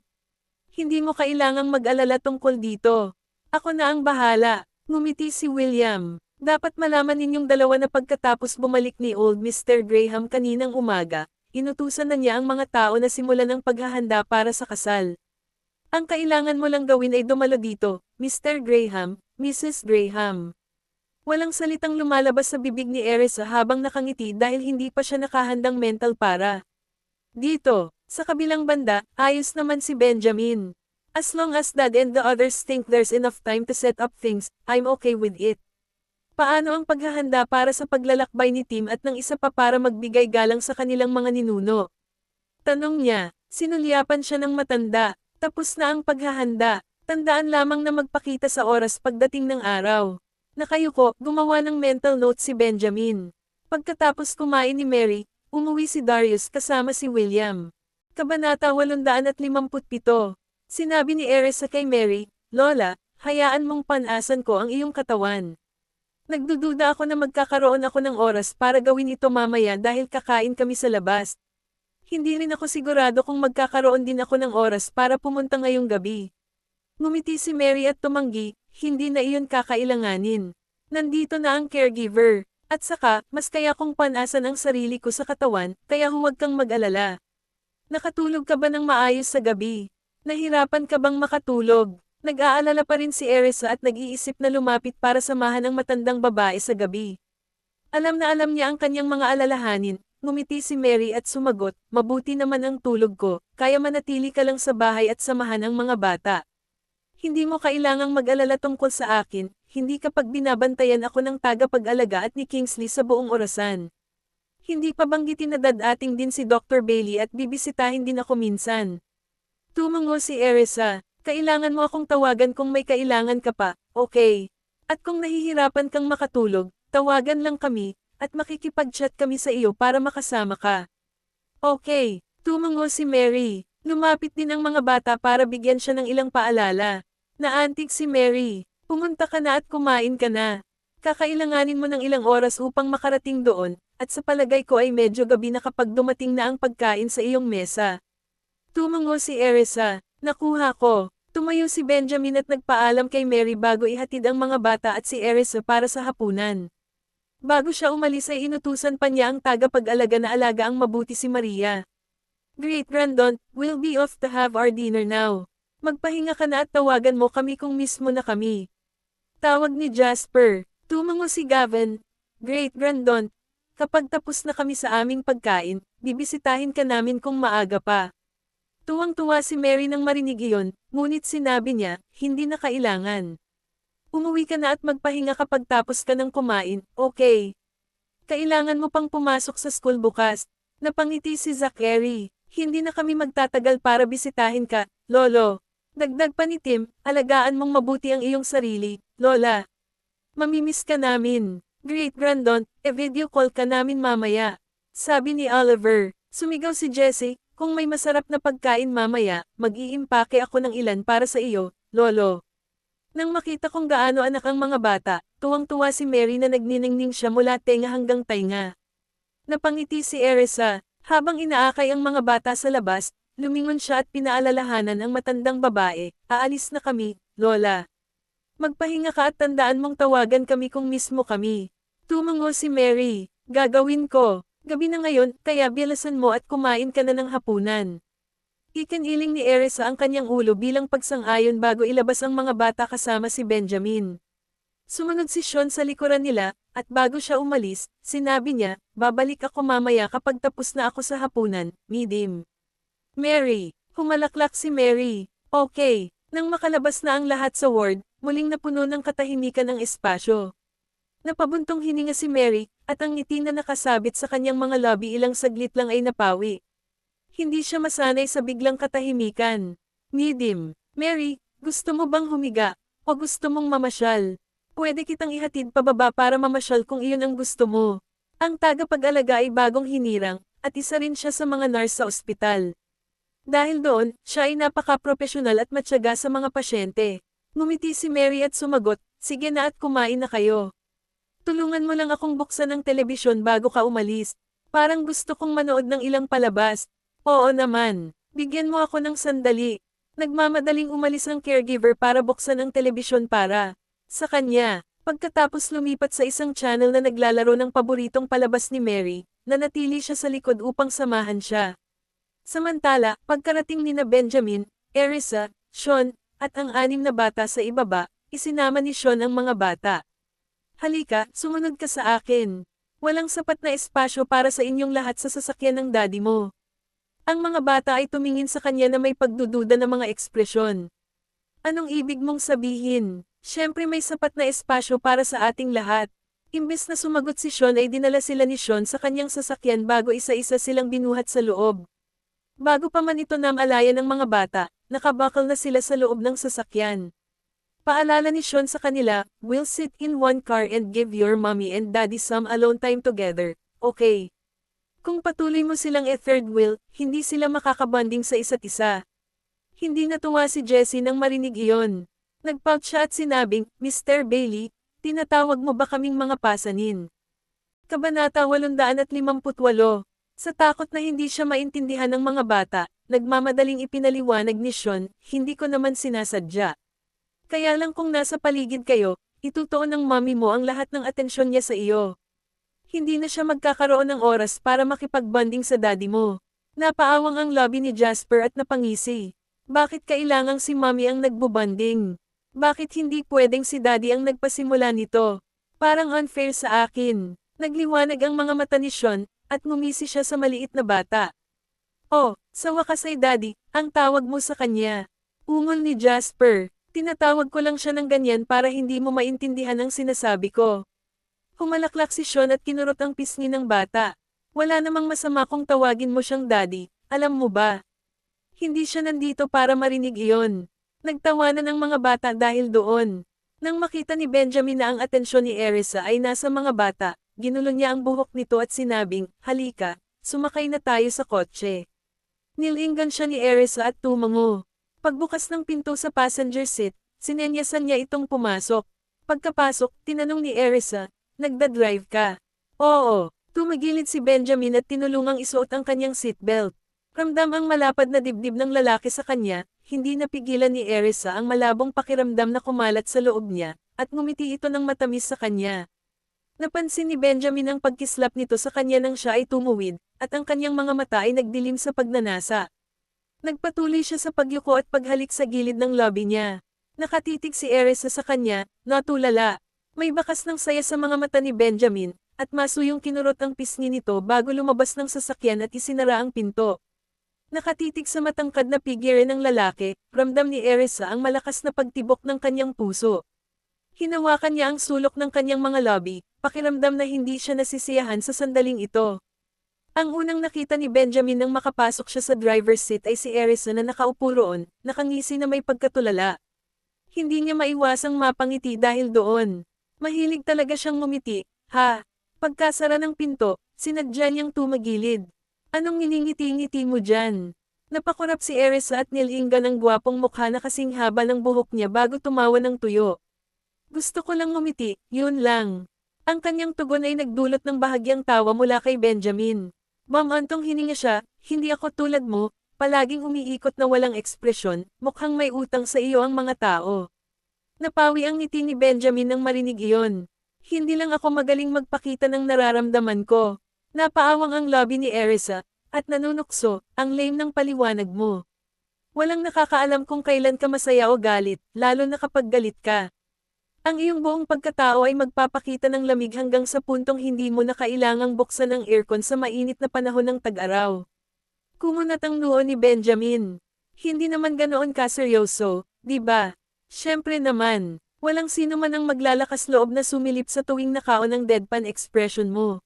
Hindi mo kailangang mag-alala tungkol dito. Ako na ang bahala. Ngumiti si William. Dapat malaman ninyong dalawa na pagkatapos bumalik ni Old Mr. Graham kaninang umaga, inutusan na niya ang mga tao na simulan ang paghahanda para sa kasal. Ang kailangan mo lang gawin ay dumalo dito, Mr. Graham, Mrs. Graham. Walang salitang lumalabas sa bibig ni Erisa habang nakangiti dahil hindi pa siya nakahandang mental para. Dito, sa kabilang banda, ayos naman si Benjamin. As long as Dad and the others think there's enough time to set up things, I'm okay with it. Paano ang paghahanda para sa paglalakbay ni Tim at ng isa pa para magbigay galang sa kanilang mga ninuno? Tanong niya, sinulyapan siya ng matanda, tapos na ang paghahanda, tandaan lamang na magpakita sa oras pagdating ng araw. Nakayuko, gumawa ng mental note si Benjamin. Pagkatapos kumain ni Mary, umuwi si Darius kasama si William. Kabanata 857. Sinabi ni Erisa kay Mary, Lola, hayaan mong panasan ko ang iyong katawan. Nagdududa ako na magkakaroon ako ng oras para gawin ito mamaya dahil kakain kami sa labas. Hindi rin ako sigurado kung magkakaroon din ako ng oras para pumunta ngayong gabi. Ngumiti si Mary at tumanggi, hindi na iyon kakailanganin. Nandito na ang caregiver. At saka, mas kaya kong panasan ang sarili ko sa katawan, kaya huwag kang mag-alala. Nakatulog ka ba ng maayos sa gabi? Nahirapan ka bang makatulog? Nag-aalala pa rin si Erisa at nag-iisip na lumapit para samahan ang matandang babae sa gabi. Alam na alam niya ang kanyang mga alalahanin, ngumiti si Mary at sumagot, mabuti naman ang tulog ko, kaya manatili ka lang sa bahay at samahan ang mga bata. Hindi mo kailangang mag-alala tungkol sa akin, hindi kapag binabantayan ako ng tagapag-alaga at ni Kingsley sa buong orasan. Hindi pa banggitin na dadating din si Dr. Bailey at bibisitahin din ako minsan. Tumango si Erisa, kailangan mo akong tawagan kung may kailangan ka pa, okay? At kung nahihirapan kang makatulog, tawagan lang kami, at makikipag-chat kami sa iyo para makasama ka. Okay, tumango si Mary. Lumapit din ang mga bata para bigyan siya ng ilang paalala. Naantig si Mary. Pumunta ka na at kumain ka na. Kakailanganin mo ng ilang oras upang makarating doon, at sa palagay ko ay medyo gabi na kapag dumating na ang pagkain sa iyong mesa. Tumango si Erisa. Nakuha ko. Tumayo si Benjamin at nagpaalam kay Mary bago ihatid ang mga bata at si Erisa para sa hapunan. Bago siya umalis ay inutusan pa niya ang tagapag-alaga na alaga ang mabuti si Maria. Great Grandon, we'll be off to have our dinner now. Magpahinga ka na at tawagan mo kami kung mismo na kami. Tawag ni Jasper. Tumango si Gavin. Great Grandon, kapag tapos na kami sa aming pagkain, bibisitahin ka namin kung maaga pa. Tuwang-tuwa si Mary nang marinig iyon, ngunit sinabi niya, hindi na kailangan. Umuwi ka na at magpahinga kapag tapos ka ng kumain, okay? Kailangan mo pang pumasok sa school bukas. Napangiti si Zachary. Hindi na kami magtatagal para bisitahin ka, Lolo. Dagdag pa ni Tim, alagaan mong mabuti ang iyong sarili, Lola. Mamimiss ka namin. Great Grandon, video call ka namin mamaya. Sabi ni Oliver. Sumigaw si Jessie, kung may masarap na pagkain mamaya, mag-iimpake ako ng ilan para sa iyo, Lolo. Nang makita kung gaano anak ang mga bata, tuwang-tuwa si Mary na nagniningning siya mula tenga hanggang tainga. Napangiti si Erisa. Habang inaakay ang mga bata sa labas, lumingon siya at pinaalalahanan ang matandang babae, aalis na kami, Lola. Magpahinga ka at tandaan mong tawagan kami kung mismo kami. Tumango si Mary. Gagawin ko. Gabi na ngayon, kaya bilasan mo at kumain ka na ng hapunan. Ikiniling ni Erisa ang kanyang ulo bilang pagsang-ayon bago ilabas ang mga bata kasama si Benjamin. Sumunod si Sean sa likuran nila, at bago siya umalis, sinabi niya, babalik ako mamaya kapag tapos na ako sa hapunan, Midim. Mary, humalaklak si Mary. Okay, nang makalabas na ang lahat sa ward, muling napuno ng katahimikan ng espasyo. Napabuntong hininga si Mary, at ang ngiti na nakasabit sa kanyang mga labi ilang saglit lang ay napawi. Hindi siya masanay sa biglang katahimikan. Midim, Mary, gusto mo bang humiga, o gusto mong mamasyal? Pwede kitang ihatid pababa para mamasyal kung iyon ang gusto mo. Ang tagapag-alaga ay bagong hinirang, at isa rin siya sa mga nurse sa ospital. Dahil doon, siya ay napaka-profesional at matyaga sa mga pasyente. Ngumiti si Mary at sumagot, sige na at kumain na kayo. Tulungan mo lang akong buksan ang telebisyon bago ka umalis. Parang gusto kong manood ng ilang palabas. Oo naman. Bigyan mo ako ng sandali. Nagmamadaling umalis ang caregiver para buksan ang telebisyon para sa kanya. Pagkatapos lumipat sa isang channel na naglalaro ng paboritong palabas ni Mary, nanatili siya sa likod upang samahan siya. Samantala, pagkarating ni na Benjamin, Erisa, Sean, at ang 6 na bata sa ibaba, isinama ni Sean ang mga bata. Halika, sumunod ka sa akin. Walang sapat na espasyo para sa inyong lahat sa sasakyan ng daddy mo. Ang mga bata ay tumingin sa kanya na may pagdududa ng mga ekspresyon. Anong ibig mong sabihin? Siyempre may sapat na espasyo para sa ating lahat. Imbes na sumagot si Sean ay dinala sila ni Sean sa kanyang sasakyan bago isa-isa silang binuhat sa loob. Bago pa man ito namalayan ng mga bata, nakabakal na sila sa loob ng sasakyan. Paalala ni Sean sa kanila, we'll sit in one car and give your mommy and daddy some alone time together, okay? Kung patuloy mo silang third wheel, hindi sila makakabanding sa isa't isa. Hindi natuwa si Jessie nang marinig iyon. Nagpout siya at sinabing, Mr. Bailey, tinatawag mo ba kaming mga pasanin? Kabanata 858. Sa takot na hindi siya maintindihan ng mga bata, nagmamadaling ipinaliwanag ni Sean, hindi ko naman sinasadya. Kaya lang kung nasa paligid kayo, itutuon ng mommy mo ang lahat ng atensyon niya sa iyo. Hindi na siya magkakaroon ng oras para makipagbanding sa daddy mo. Napaawang ang lobby ni Jasper at napangisi. Bakit kailangang si mommy ang nagbubanding? Bakit hindi pwedeng si daddy ang nagpasimula nito? Parang unfair sa akin. Nagliwanag ang mga mata ni Sean, at ngumisi siya sa maliit na bata. Oh, sa wakas ay daddy, ang tawag mo sa kanya. Ungol ni Jasper. Tinatawag ko lang siya ng ganyan para hindi mo maintindihan ang sinasabi ko. Humalaklak si Sean at kinurot ang pisngi ng bata. Wala namang masama kung tawagin mo siyang daddy, alam mo ba? Hindi siya nandito para marinig iyon. Nagtawanan ang mga bata dahil doon. Nang makita ni Benjamin na ang atensyon ni Erisa ay nasa mga bata, ginulo niya ang buhok nito at sinabing, "Halika, sumakay na tayo sa kotse." Nilingan siya ni Erisa at tumango. Pagbukas ng pinto sa passenger seat, sinenyasan niya itong pumasok. Pagkapasok, tinanong ni Erisa, "Nagda-drive ka?" "Oo." Tumagilid si Benjamin at tinulungang isuot ang kanyang seatbelt. Ramdam ang malapad na dibdib ng lalaki sa kanya, hindi napigilan ni Erisa ang malabong pakiramdam na kumalat sa loob niya, at ngumiti ito ng matamis sa kanya. Napansin ni Benjamin ang pagkislap nito sa kanya nang siya ay tumuwid, at ang kanyang mga mata ay nagdilim sa pagnanasa. Nagpatuloy siya sa pagyuko at paghalik sa gilid ng lobby niya. Nakatitig si Erisa sa kanya, natulala. May bakas ng saya sa mga mata ni Benjamin, at masuyong kinurot ang pisngi nito bago lumabas ng sasakyan at isinara ang pinto. Nakatitig sa matangkad na figure ng lalaki, ramdam ni Erisa ang malakas na pagtibok ng kanyang puso. Hinawakan niya ang sulok ng kanyang mga lobby, pakiramdam na hindi siya nasisiyahan sa sandaling ito. Ang unang nakita ni Benjamin nang makapasok siya sa driver's seat ay si Erisa na nakaupo roon, nakangisi na may pagkatulala. Hindi niya maiwasang mapangiti dahil doon. Mahilig talaga siyang ngumiti, ha? Pagkasara ng pinto, sinadya niyang tumagilid. "Anong nginingiti-ngiti mo dyan?" Napakurap si Erisa at nilingan ang gwapong mukha na kasing haba ng buhok niya bago tumawa ng tuyo. "Gusto ko lang ngumiti, yun lang." Ang kanyang tugon ay nagdulot ng bahagyang tawa mula kay Benjamin. Mamantong hininga siya, "Hindi ako tulad mo, palaging umiikot na walang ekspresyon, mukhang may utang sa iyo ang mga tao." Napawi ang ngiti ni Benjamin nang marinig iyon. "Hindi lang ako magaling magpakita ng nararamdaman ko." Napaawang ang lobby ni Erisa, at nanunukso, "Ang lame ng paliwanag mo. Walang nakakaalam kung kailan ka masaya o galit, lalo na kapag galit ka. Ang iyong buong pagkatao ay magpapakita ng lamig hanggang sa puntong hindi mo na kailangang buksan ang aircon sa mainit na panahon ng tag-araw." Kumunat ang noo ni Benjamin. "Hindi naman ganoon kaseryoso, di ba? Siyempre naman, walang sino man ang maglalakas loob na sumilip sa tuwing nakaon ang deadpan expression mo.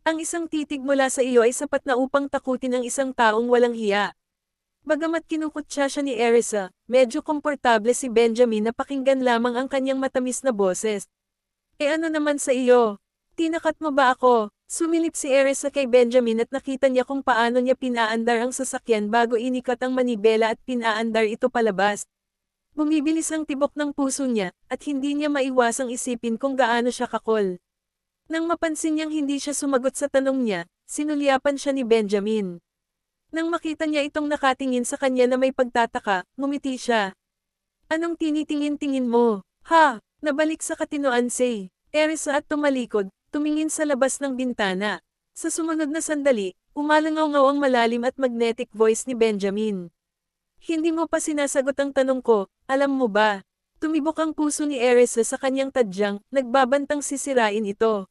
Ang isang titig mula sa iyo ay sapat na upang takutin ang isang taong walang hiya." Bagamat kinukutya siya ni Erisa, medyo komportable si Benjamin na pakinggan lamang ang kanyang matamis na boses. Ano naman sa iyo? Tinakat mo ba ako?" Sumilip si Erisa kay Benjamin at nakita niya kung paano niya pinaandar ang sasakyan bago inikat ang manibela at pinaandar ito palabas. Bumibilis ang tibok ng puso niya, at hindi niya maiwasang isipin kung gaano siya kakol. Nang mapansin niyang hindi siya sumagot sa tanong niya, sinulyapan siya ni Benjamin. Nang makita niya itong nakatingin sa kanya na may pagtataka, ngumiti siya. "Anong tinitingin-tingin mo? Ha?" Nabalik sa katinoan si Erisa at tumalikod, tumingin sa labas ng bintana. Sa sumunod na sandali, umalangaw-ngaw ang malalim at magnetic voice ni Benjamin. "Hindi mo pa sinasagot ang tanong ko, alam mo ba?" Tumibok ang puso ni Erisa sa kanyang tadyang, nagbabantang sisirain ito.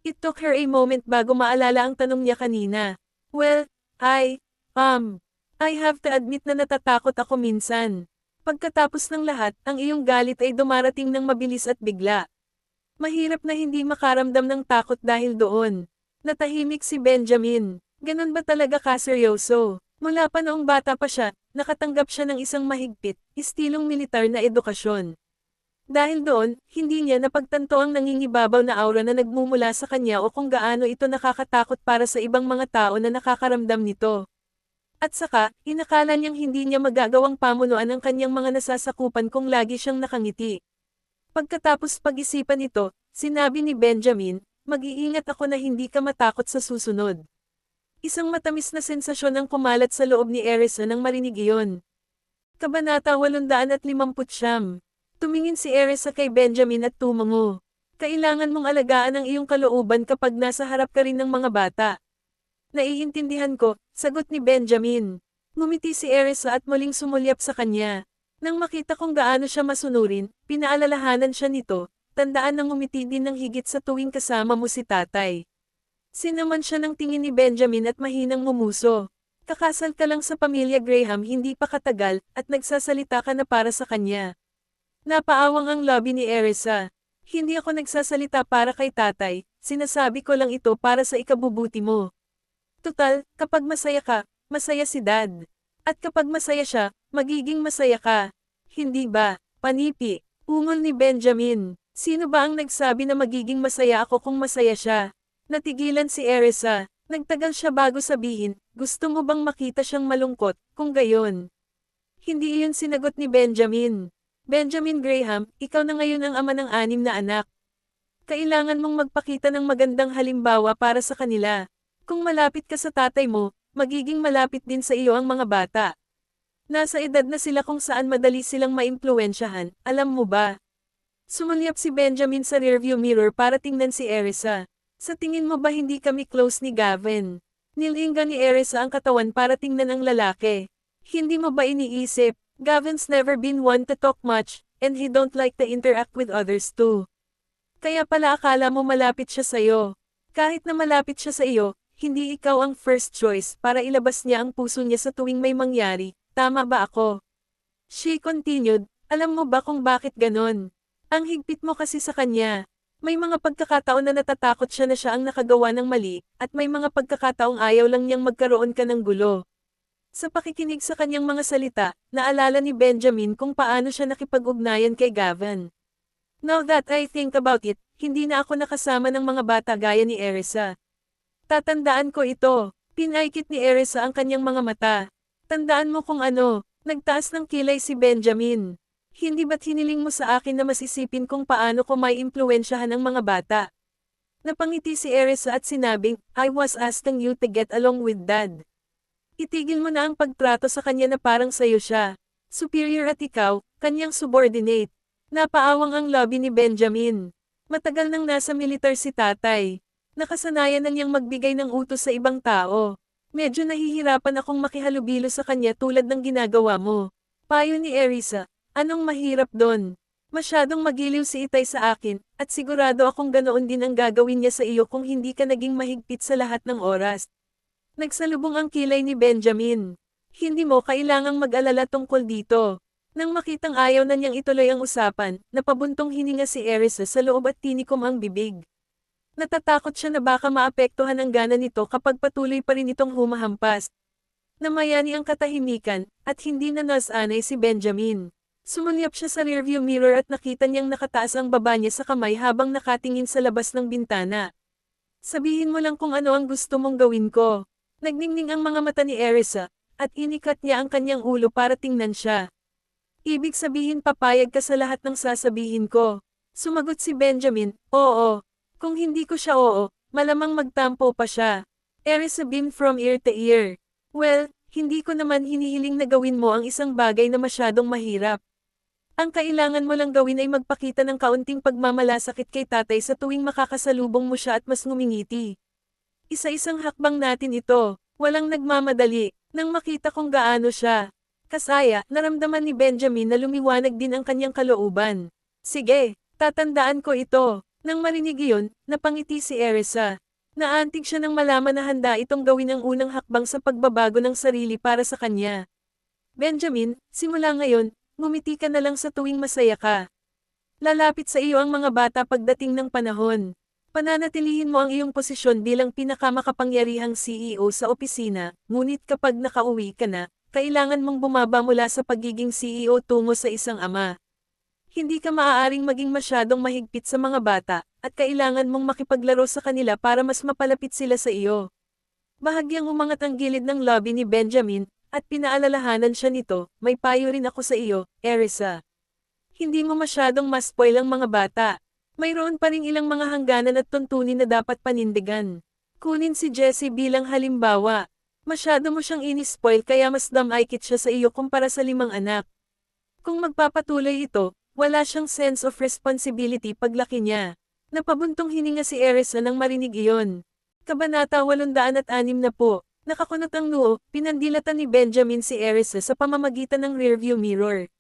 It took her a moment bago maalala ang tanong niya kanina. "Well, I have to admit na natatakot ako minsan. Pagkatapos ng lahat, ang iyong galit ay dumarating ng mabilis at bigla. Mahirap na hindi makaramdam ng takot dahil doon." Natahimik si Benjamin. Ganun ba talaga kaseryoso? Mula pa noong bata pa siya, nakatanggap siya ng isang mahigpit, istilong militar na edukasyon. Dahil doon, hindi niya napagtanto ang nangingibabaw na aura na nagmumula sa kanya o kung gaano ito nakakatakot para sa ibang mga tao na nakakaramdam nito. At saka, inakala niyang hindi niya magagawang pamunuan ang kanyang mga nasasakupan kung lagi siyang nakangiti. Pagkatapos pag-isipan ito, sinabi ni Benjamin, "Mag-iingat ako na hindi ka matakot sa susunod." Isang matamis na sensasyon ang kumalat sa loob ni Erisa nang marinig iyon. Kabanata 859. Tumingin si Erisa kay Benjamin at tumango. "Kailangan mong alagaan ang iyong kalooban kapag nasa harap ka rin ng mga bata." "Naiintindihan ko," sagot ni Benjamin. Ngumiti si Erisa at muling sumulyap sa kanya. Nang makita kung gaano siya masunurin, pinaalalahanan siya nito, "Tandaan na ngumiti din ng higit sa tuwing kasama mo si tatay." Sinaman siya ng tingin ni Benjamin at mahinang ngumuso. "Kakasal ka lang sa pamilya Graham hindi pa katagal, at nagsasalita ka na para sa kanya." Napaawang ang lobby ni Erisa. "Hindi ako nagsasalita para kay tatay, sinasabi ko lang ito para sa ikabubuti mo. Tutal, kapag masaya ka, masaya si Dad. At kapag masaya siya, magiging masaya ka. Hindi ba, panipi?" Ungol ni Benjamin. Sino ba ang nagsabi na magiging masaya ako kung masaya siya? Natigilan si Erisa. Nagtagal siya bago sabihin, gusto mo bang makita siyang malungkot, kung gayon? Hindi iyon sinagot ni Benjamin. Benjamin Graham, ikaw na ngayon ang ama ng 6 na anak. Kailangan mong magpakita ng magandang halimbawa para sa kanila. Kung malapit ka sa tatay mo, magiging malapit din sa iyo ang mga bata. Nasa edad na sila kung saan madali silang maimpluwensyahan, alam mo ba? Sumulyap si Benjamin sa rearview mirror para tingnan si Erisa. Sa tingin mo ba hindi kami close ni Gavin? Nilinga ni Erisa ang katawan para tingnan ang lalaki. Hindi mo ba iniisip, Gavin's never been one to talk much, and he don't like to interact with others too. Kaya pala akala mo malapit siya sa iyo. Kahit na malapit siya sa iyo, hindi ikaw ang first choice para ilabas niya ang puso niya sa tuwing may mangyari, tama ba ako? She continued, alam mo ba kung bakit ganon? Ang higpit mo kasi sa kanya. May mga pagkakataon na natatakot siya na siya ang nakagawa ng mali, at may mga pagkakataong ayaw lang niyang magkaroon ka ng gulo. Sa pakikinig sa kanyang mga salita, naalala ni Benjamin kung paano siya nakipag-ugnayan kay Gavin. Now that I think about it, hindi na ako nakasama ng mga bata gaya ni Erisa. Tatandaan ko ito. Pinaikit ni Erisa ang kanyang mga mata. Tandaan mo kung ano, nagtaas ng kilay si Benjamin. Hindi ba't hiniling mo sa akin na masisipin kung paano ko may impluwensyahan ang mga bata? Napangiti si Erisa at sinabing, I was asking you to get along with Dad. Itigil mo na ang pagtrato sa kanya na parang sayo siya. Superior at ikaw, kanyang subordinate. Napaawang ang lobby ni Benjamin. Matagal nang nasa militar si tatay. Nakasanayan na niyang magbigay ng utos sa ibang tao. Medyo nahihirapan akong makihalubilo sa kanya tulad ng ginagawa mo. Payo ni Erisa. Anong mahirap doon? Masyadong magiliw si Itay sa akin, at sigurado akong ganoon din ang gagawin niya sa iyo kung hindi ka naging mahigpit sa lahat ng oras. Nagsalubong ang kilay ni Benjamin. Hindi mo kailangang mag-alala tungkol dito. Nang makitang ayaw na niyang ituloy ang usapan, napabuntong hininga si Erisa sa loob at tinikom ang bibig. Natatakot siya na baka maapektuhan ang gana nito kapag patuloy pa rin itong humahampas. Namayani ang katahimikan, at hindi na nasanay si Benjamin. Sumulyap siya sa rearview mirror at nakita niyang nakataas ang baba niya sa kamay habang nakatingin sa labas ng bintana. Sabihin mo lang kung ano ang gusto mong gawin ko. Nagningning ang mga mata ni Erisa, at inikat niya ang kanyang ulo para tingnan siya. Ibig sabihin papayag ka sa lahat ng sasabihin ko. Sumagot si Benjamin, oo. Kung hindi ko siya oo, malamang magtampo pa siya. Erisa beamed from ear to ear. Well, hindi ko naman hinihiling na gawin mo ang isang bagay na masyadong mahirap. Ang kailangan mo lang gawin ay magpakita ng kaunting pagmamalasakit kay tatay sa tuwing makakasalubong mo siya at mas ngumingiti. Isa-isang hakbang natin ito, walang nagmamadali, nang makita kung gaano siya. Kasaya, naramdaman ni Benjamin na lumiwanag din ang kanyang kalooban. Sige, tatandaan ko ito. Nang marinig iyon, napangiti si Erisa. Naantig siya nang malaman na handa itong gawin ang unang hakbang sa pagbabago ng sarili para sa kanya. Benjamin, simula ngayon, ngumiti ka na lang sa tuwing masaya ka. Lalapit sa iyo ang mga bata pagdating ng panahon. Pananatilihin mo ang iyong posisyon bilang pinakamakapangyarihang CEO sa opisina, ngunit kapag nakauwi ka na, kailangan mong bumaba mula sa pagiging CEO tungo sa isang ama. Hindi ka maaaring maging masyadong mahigpit sa mga bata, at kailangan mong makipaglaro sa kanila para mas mapalapit sila sa iyo. Bahagyang umangat ang gilid ng lobby ni Benjamin, at pinaalalahanan siya nito, may payo rin ako sa iyo, Erisa. Hindi mo masyadong ma-spoil ang mga bata. Mayroon pa ring ilang mga hangganan at tuntunin na dapat panindigan. Kunin si Jessie bilang halimbawa. Masyado mo siyang ini-spoil kaya mas damaykit siya sa iyo kumpara sa 5 anak. Kung magpapatuloy ito, wala siyang sense of responsibility paglaki niya. Napabuntong hininga si Erisa nang marinig iyon. Kabanata 860. Nakakunot ang noo, pinandilatan ni Benjamin si Erisa sa pamamagitan ng rearview mirror.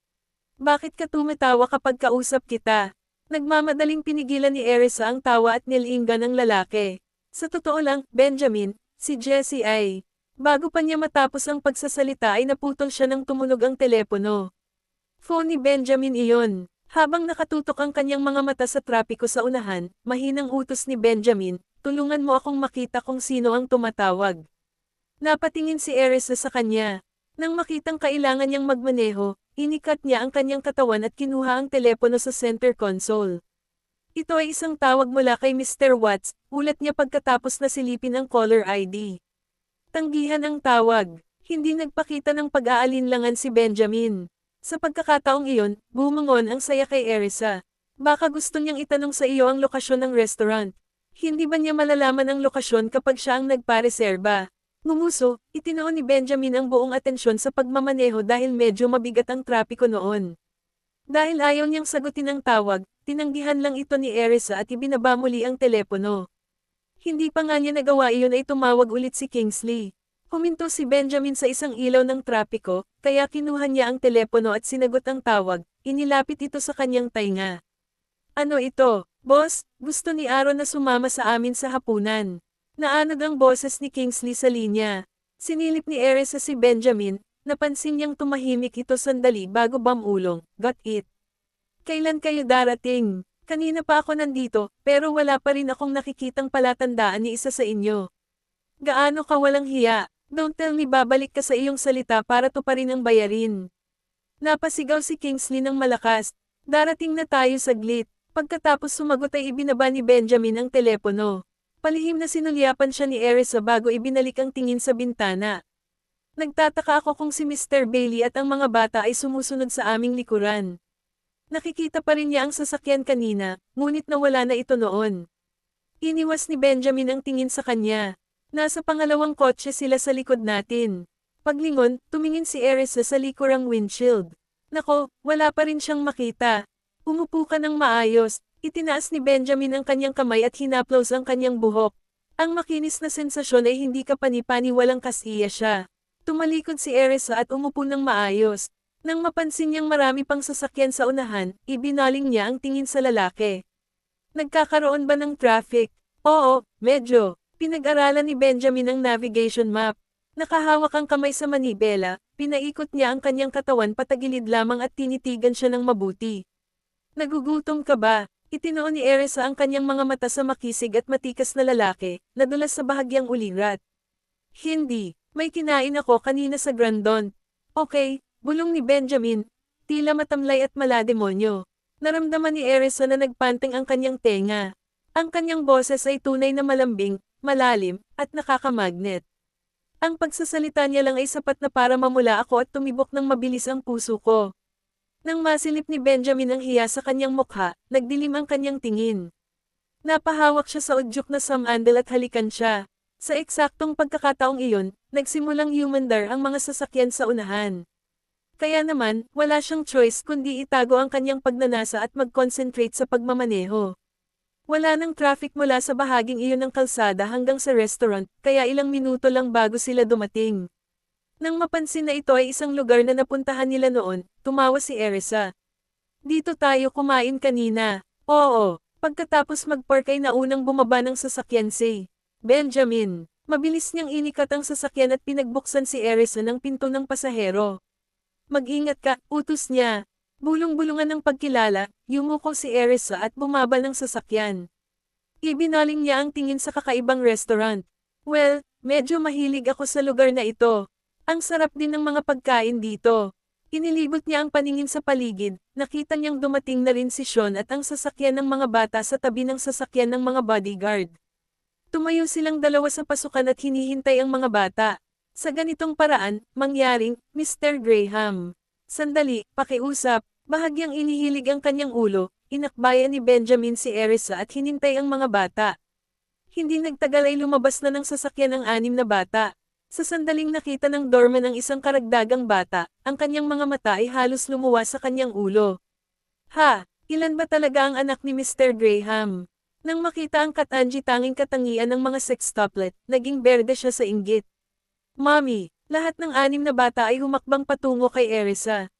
Bakit ka tumatawa kapag kausap kita? Nagmamadaling pinigilan ni Erisa ang tawa at nilinga ng lalaki. Sa totoo lang, Benjamin, si Jessie ay. Bago pa niya matapos ang pagsasalita ay naputol siya nang tumunog ang telepono. Phone ni Benjamin iyon. Habang nakatutok ang kanyang mga mata sa trapiko sa unahan, mahinang utos ni Benjamin, tulungan mo akong makita kung sino ang tumatawag. Napatingin si Erisa sa kanya. Nang makitang kailangan niyang magmaneho, inikat niya ang kanyang katawan at kinuha ang telepono sa center console. Ito ay isang tawag mula kay Mr. Watts, ulat niya pagkatapos na silipin ang caller ID. Tanggihan ang tawag. Hindi nagpakita ng pag-aalinlangan si Benjamin. Sa pagkakataong iyon, bumangon ang saya kay Erisa. Baka gusto niyang itanong sa iyo ang lokasyon ng restaurant. Hindi ba niya malalaman ang lokasyon kapag siya ang nagpareserba? Ngumuso, itinoon ni Benjamin ang buong atensyon sa pagmamaneho dahil medyo mabigat ang trapiko noon. Dahil ayaw niyang sagutin ang tawag, tinanggihan lang ito ni Erisa at ibinaba muli ang telepono. Hindi pa nga niya nagawa iyon ay tumawag ulit si Kingsley. Huminto si Benjamin sa isang ilaw ng trapiko, kaya kinuha niya ang telepono at sinagot ang tawag, inilapit ito sa kanyang tainga. Ano ito? Boss, gusto ni Aaron na sumama sa amin sa hapunan. Naanod ang boses ni Kingsley sa linya. Sinilip ni Erisa si Benjamin, napansin niyang tumahimik ito sandali bago bamulong, got it. Kailan kayo darating? Kanina pa ako nandito, pero wala pa rin akong nakikitang palatandaan ni isa sa inyo. Gaano ka walang hiya? Don't tell me babalik ka sa iyong salita para tuparin ang bayarin. Napasigaw si Kingsley ng malakas. Darating na tayo saglit. Pagkatapos sumagot ay ibinaba ni Benjamin ang telepono. Palihim na sinulyapan siya ni Erisa bago ibinalik ang tingin sa bintana. Nagtataka ako kung si Mr. Bailey at ang mga bata ay sumusunod sa aming likuran. Nakikita pa rin niya ang sasakyan kanina, ngunit nawala na ito noon. Iniwas ni Benjamin ang tingin sa kanya. Nasa pangalawang kotse sila sa likod natin. Paglingon, tumingin si Erisa sa likurang windshield. Nako, wala pa rin siyang makita. Umupo ka ng maayos. Itinaas ni Benjamin ang kanyang kamay at hinaplos ang kanyang buhok. Ang makinis na sensasyon ay hindi kapani-paniwalang kasiya siya. Tumalikod si Erisa at umupo ng maayos. Nang mapansin niyang marami pang sasakyan sa unahan, ibinaling niya ang tingin sa lalaki. Nagkakaroon ba ng traffic? Oo, medyo. Pinag-aralan ni Benjamin ang navigation map. Nakahawak ang kamay sa manibela, pinaikot niya ang kanyang katawan patagilid lamang at tinitigan siya ng mabuti. Nagugutom ka ba? Itinoon ni Erisa ang kanyang mga mata sa makisig at matikas na lalaki, nadulas sa bahagyang ulirat. Hindi, may kinain ako kanina sa Grandon. Okay, bulong ni Benjamin, tila matamlay at malademonyo. Naramdaman ni Erisa na nagpanting ang kanyang tenga. Ang kanyang boses ay tunay na malambing, malalim, at nakakamagnet. Ang pagsasalita niya lang ay sapat na para mamula ako at tumibok ng mabilis ang puso ko. Nang masilip ni Benjamin ang hiya sa kanyang mukha, nagdilim ang kanyang tingin. Napahawak siya sa udyok na samandal at halikan siya. Sa eksaktong pagkakataong iyon, nagsimulang humandar ang mga sasakyan sa unahan. Kaya naman, wala siyang choice kundi itago ang kanyang pagnanasa at mag-concentrate sa pagmamaneho. Wala nang traffic mula sa bahaging iyon ng kalsada hanggang sa restaurant, kaya ilang minuto lang bago sila dumating. Nang mapansin na ito ay isang lugar na napuntahan nila noon, tumawa si Erisa. Dito tayo kumain kanina. Oo, pagkatapos mag-park ay naunang bumaba ng sasakyan si Benjamin. Mabilis niyang inikat ang sasakyan at pinagbuksan si Erisa ng pinto ng pasahero. Mag-ingat ka, utos niya. Bulong-bulungan ng pagkilala, yumuko si Erisa at bumaba ng sasakyan. Ibinaling niya ang tingin sa kakaibang restaurant. Well, medyo mahilig ako sa lugar na ito. Ang sarap din ng mga pagkain dito. Inilibot niya ang paningin sa paligid, nakita niyang dumating na rin si Sean at ang sasakyan ng mga bata sa tabi ng sasakyan ng mga bodyguard. Tumayo silang dalawa sa pasukan at hinihintay ang mga bata. Sa ganitong paraan, mangyaring, Mr. Graham. Sandali, pakiusap. Bahagyang inihilig ang kanyang ulo, inakbayan ni Benjamin si Erisa at hinintay ang mga bata. Hindi nagtagal ay lumabas na ng sasakyan ang 6 na bata. Sa sandaling nakita ng doorman ang isang karagdagang bata, ang kanyang mga mata ay halos lumuwas sa kanyang ulo. Ha, ilan ba talaga ang anak ni Mr. Graham? Nang makita ang Katanji tanging katangian ng mga sextuplet, naging berde siya sa inggit. Mommy, lahat ng 6 na bata ay humakbang patungo kay Erisa.